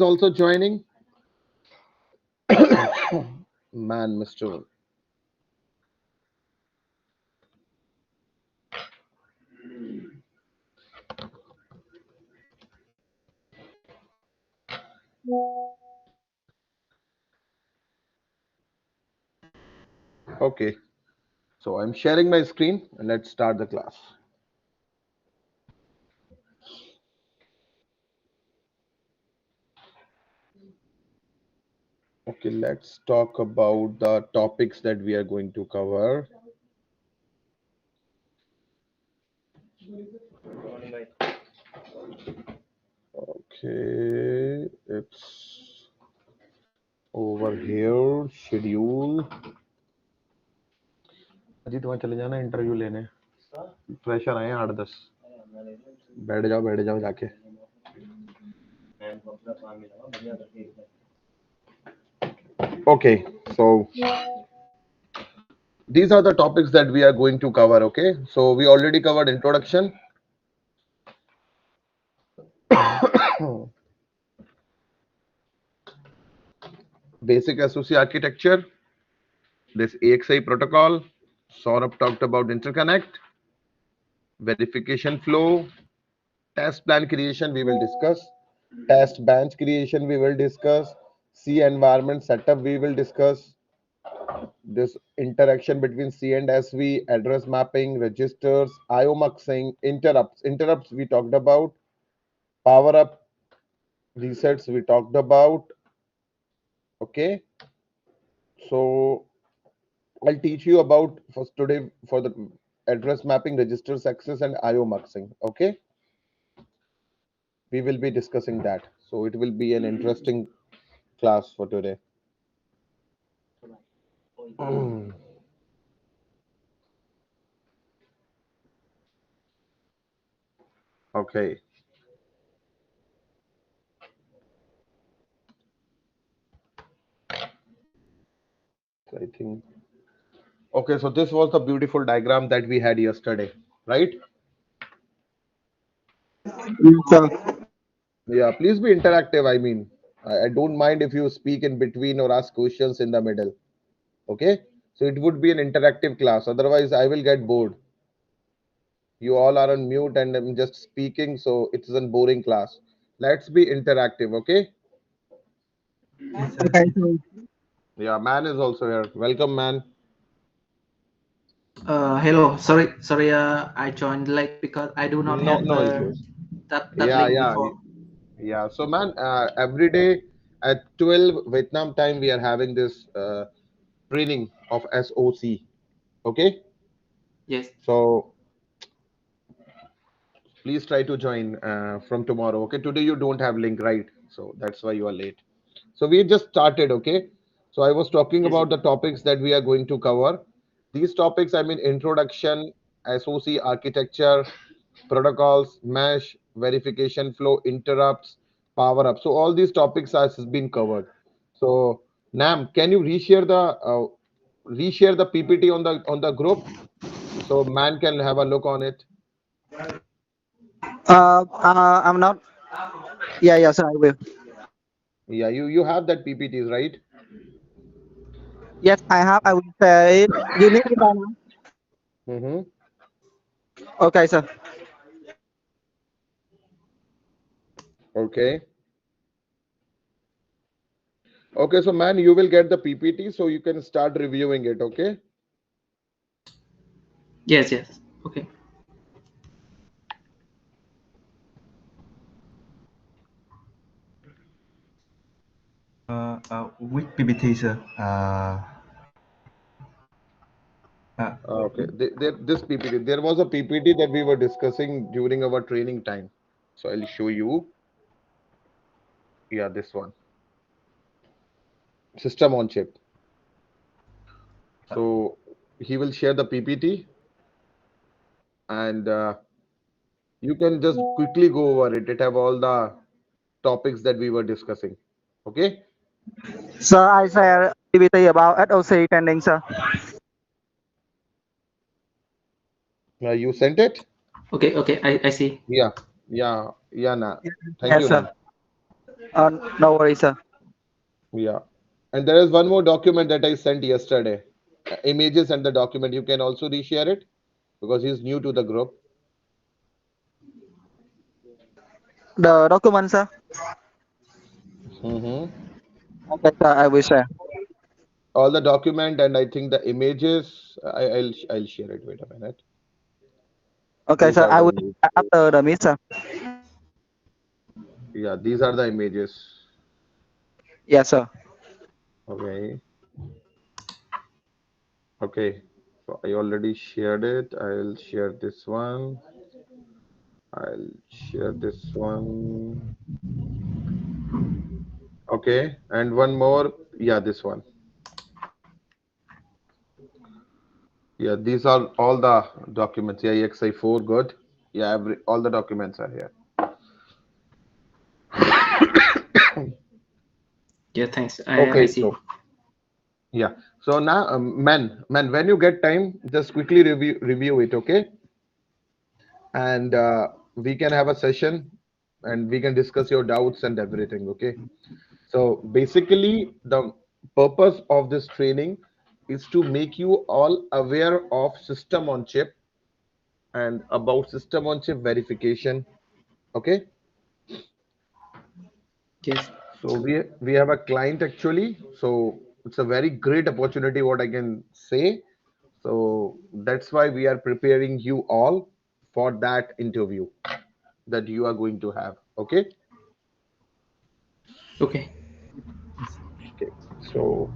also joining. Man, Mr. Okay, so I'm sharing my screen and let's start the class. Okay, let's talk about the topics that we are going to cover. Okay, it's over here. Schedule. अजी तुम्हें चले जाना interview लेने pressure आए हैं 8-10 बैठ जाओ जाके okay so these are the topics that we are going to cover. Okay, so we already covered introduction. Basic SOC architecture, this AXI protocol. Saurabh talked about interconnect, verification flow, test plan creation we will discuss, test bench creation we will discuss, C environment setup we will discuss, this interaction between C and SV, address mapping, registers, IO muxing, interrupts. Interrupts we talked about, power up, resets we talked about. Okay, so I'll teach you about first today for the address mapping, registers access, and IO muxing. Okay, we will be discussing that. So it will be an interesting class for today. Okay. I think. Okay, so this was the beautiful diagram that we had yesterday, right? Yes, sir. Yeah, please be interactive. I mean, I don't mind if you speak in between or ask questions in the middle. Okay, so it would be an interactive class. Otherwise, I will get bored. You all are on mute and I'm just speaking, so it's a boring class. Let's be interactive. Okay. Yes, sir. Okay, sir. Yeah, man is also here. Welcome, man. Hello. Sorry. I joined late because I do not No, have no issues. that Yeah, link yeah, before. yeah. So, man, every day at 12 Vietnam time, we are having this training of SOC. Okay. Yes. So, please try to join from tomorrow. Okay. Today you don't have link, right? So that's why you are late. So we just started. Okay. So I was talking Yes. about the topics that we are going to cover. These topics, I mean, introduction, SOC architecture, protocols, mesh, verification flow, interrupts, power up. So all these topics has been covered. So Nam, can you reshare the PPT on the group so man can have a look on it? I'm not. Yeah, sir. I will. Yeah, you have that PPTs, right? Yes, I have. I will say it. You need it right now. Mm-hmm. Okay, sir. Okay. Okay, so man, you will get the PPT so you can start reviewing it. Okay. Yes. Okay. Which PPT, sir? Okay. This PPT. There was a PPT that we were discussing during our training time. So I'll show you. Yeah, this one. System on chip. So he will share the PPT and you can just quickly go over it. It have all the topics that we were discussing. Okay. Sir, I share PPT about SOC training, sir. You sent it? Okay. I see. Yeah. Yeah. Yeah. Nah. Thank Yes, you, sir. man. No worries, sir. Yeah. And there is one more document that I sent yesterday. Images and the document. You can also reshare it because he's new to the group. The document, sir. Hmm. Okay, sir. I will share. All the document and I think the images. I'll share it. Wait a minute. Okay, These sir. are I the will images. after the meet, sir. Yeah, these are the images. Yes, sir. Okay. Okay. So I already shared it. I'll share this one. I'll share this one. Okay. And one more. Yeah, this one. Yeah, these are all the documents. Yeah, EXI4, good. Yeah, all the documents are here. Yeah, thanks. I Okay, see. so yeah. So now, man, when you get time, just quickly review it, okay? And we can have a session, and we can discuss your doubts and everything, okay? So basically, the purpose of this training is to make you all aware of system on chip and about system on chip verification, okay? Yes. So we have a client actually. So it's a very great opportunity, what I can say. So that's why we are preparing you all for that interview that you are going to have. Okay. Okay. Okay. So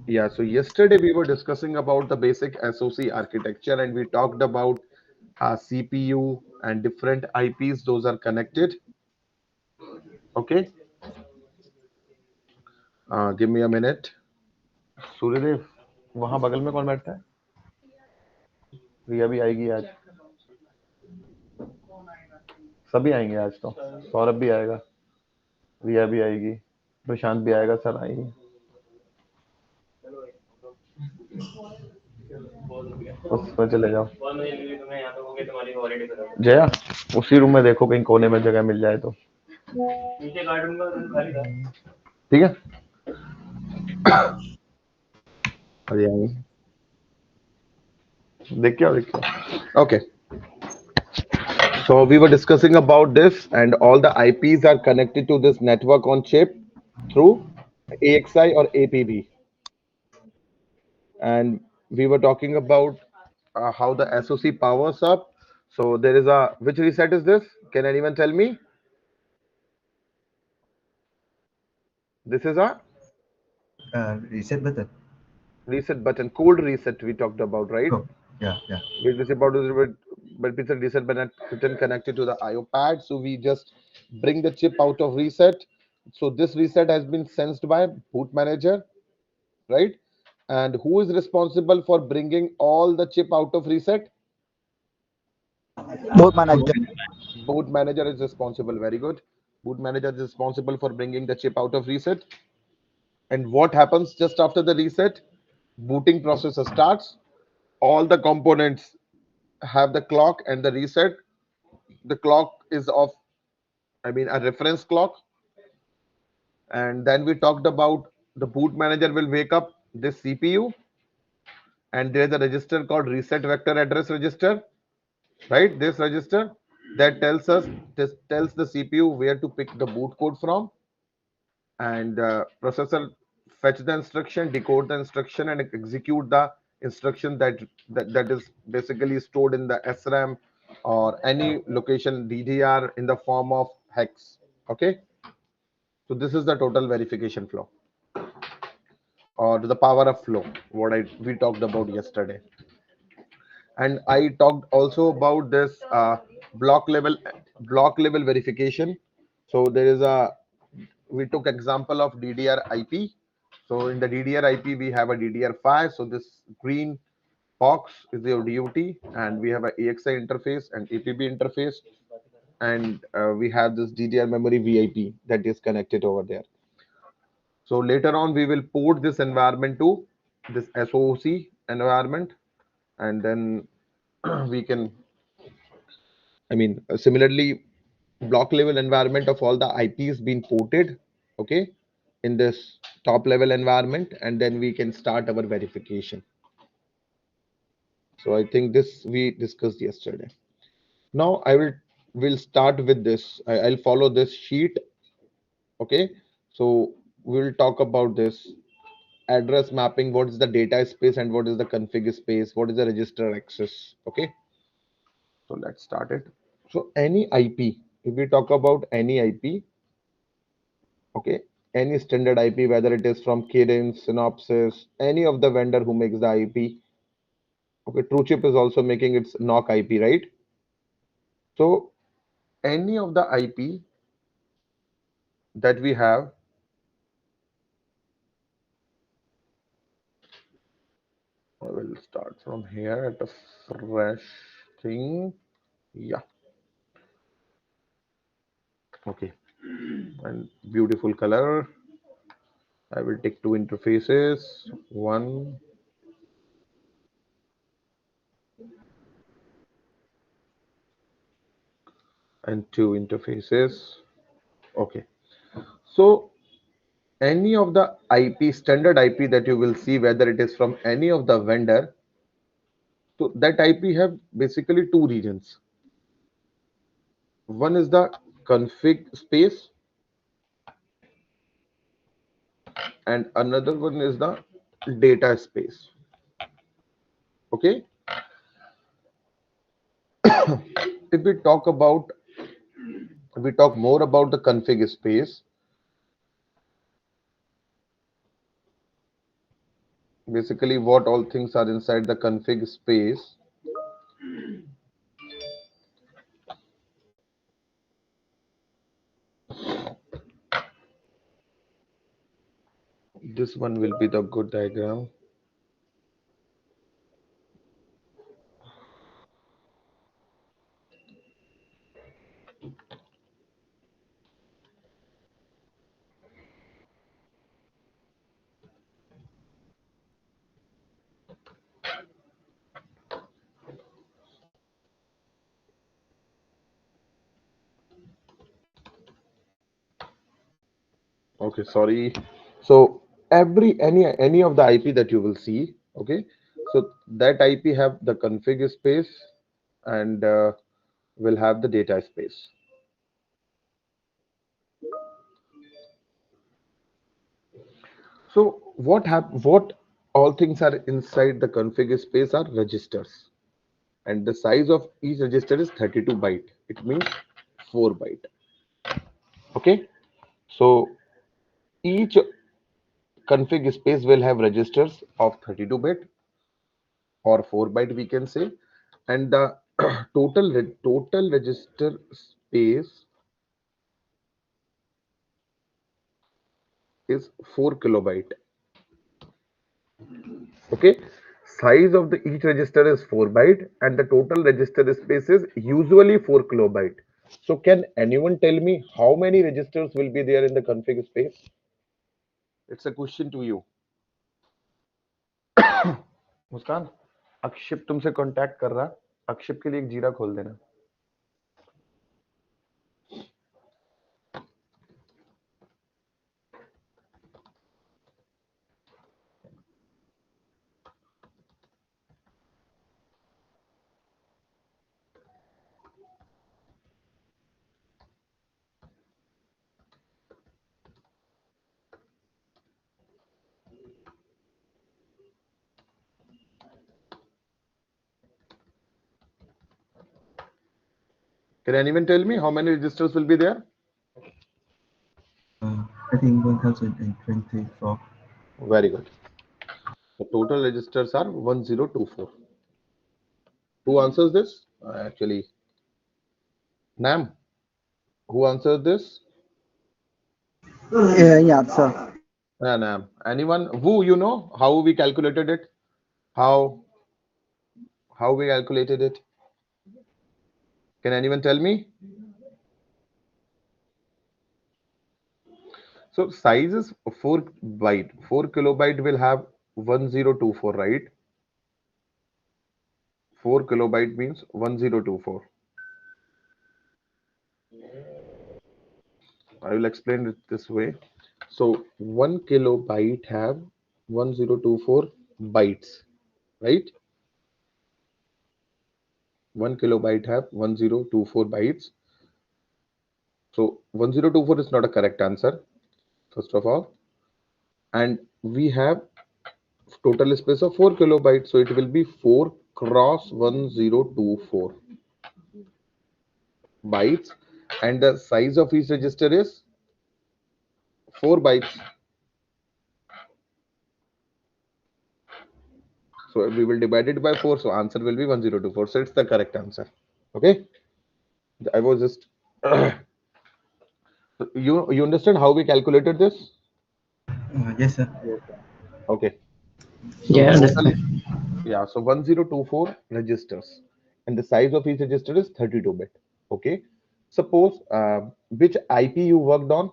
yeah. So yesterday we were discussing about the basic SoC architecture and we talked about CPU and different IPs. Those are connected. Okay. Give me a minute. Suryadev वहां बगल में कौन बैठता है रिया भी आएगी आज सभी आएंगे आज तो सौरभ भी आएगा रिया भी आएगी प्रशांत भी आएगा सर आएंगे उसमें चले जाओ जया उसी रूम में देखो कहीं कोने में जगह मिल जाए तो ठीक है अरे आएंगे देख के आओ देख के आओ okay so we were discussing about this and all the IPs are connected to this network on chip through AXI or APB and we were talking about how the SoC powers up. So there is a which reset is this? Can anyone tell me? This is a Reset button. reset button, cold reset we talked about, right? Oh, yeah, yeah. This is about but it's a reset button connected to the IO pad. So we just bring the chip out of reset. So this reset has been sensed by boot manager, right? And who is responsible for bringing all the chip out of reset? Both manager. Boot manager is responsible. Very good. Boot manager is responsible for bringing the chip out of reset. And what happens just after the reset? Booting process starts. All the components have the clock and the reset. The clock is of, I mean, a reference clock. And then we talked about the boot manager will wake up this CPU, and there is a register called reset vector address register, right? This register that tells us this tells the CPU where to pick the boot code from, and processor fetch the instruction, decode the instruction, and execute the instruction that is basically stored in the SRAM or any location DDR in the form of hex. Okay, so this is the total verification flow or the power of flow. What I we talked about yesterday, and I talked also about this block level verification. So there is a we took example of DDR IP. So in the DDR IP, we have a DDR5. So this green box is your DUT, and we have a AXI interface and APB interface, and we have this DDR memory VIP that is connected over there. So later on, we will port this environment to this SOC environment, and then we can, I mean, similarly, block level environment of all the IPs being ported, okay, in this top level environment, and then we can start our verification. So I think this we discussed yesterday. Now will start with this. I'll follow this sheet, okay. So we'll talk about this address mapping, what is the data space and what is the config space, what is the register access, okay. So let's start it. So any IP, if we talk about any IP, okay, any standard IP, whether it is from Kirin, Synopsys, any of the vendor who makes the IP, okay, TrueChip is also making its NOC IP, right? So any of the IP that we have, I will start from here at a fresh thing. Yeah, okay, and beautiful color. I will take two interfaces, one and two interfaces. Okay, so any of the IP, standard IP that you will see, whether it is from any of the vendor, so that IP have basically two regions. One is the config space and another one is the data space. Okay, if we talk about, if we talk more about the config space, basically what all things are inside the config space. This one will be the good diagram. Okay, sorry. So any of the IP that you will see, okay, so that IP have the config space and will have the data space. So what all things are inside the config space are registers, and the size of each register is 32 byte. It means 4 byte. Okay, so each config space will have registers of 32 bit or 4 byte, we can say, and the total register space is 4 kilobyte. Okay, size of the each register is 4 byte and the total register space is usually 4 kilobyte. So can anyone tell me how many registers will be there in the config space? It's a question to you. मुस्कान, अक्षिप तुमसे contact कर रहा, अक्षिप के लिए एक जीरा खोल देना. Can anyone tell me how many registers will be there? I think 1024. Very good. The total registers are 1024. Who answers this? Actually, Nam. Who answers this? Yeah, sir. Nam. Anyone? Who, you know how we calculated it? How we calculated it? Can anyone tell me? So size is 4 byte. 4 kilobyte will have 1024, right? 4 kilobyte means 1024. I will explain it this way. So 1 kilobyte have 1024 bytes, right? 1 kilobyte have 1024 bytes. So 1024 is not a correct answer, first of all. And we have total space of 4 kilobytes. So it will be 4 cross 1024 bytes. And the size of each register is 4 bytes. So we will divide it by 4. So answer will be 1024. So it's the correct answer. Okay. I was just you understand how we calculated this? Yes, sir. Okay. So Yeah, total understand. is, yeah, so 1024 registers and the size of each register is 32 bit. Okay. Suppose which IP you worked on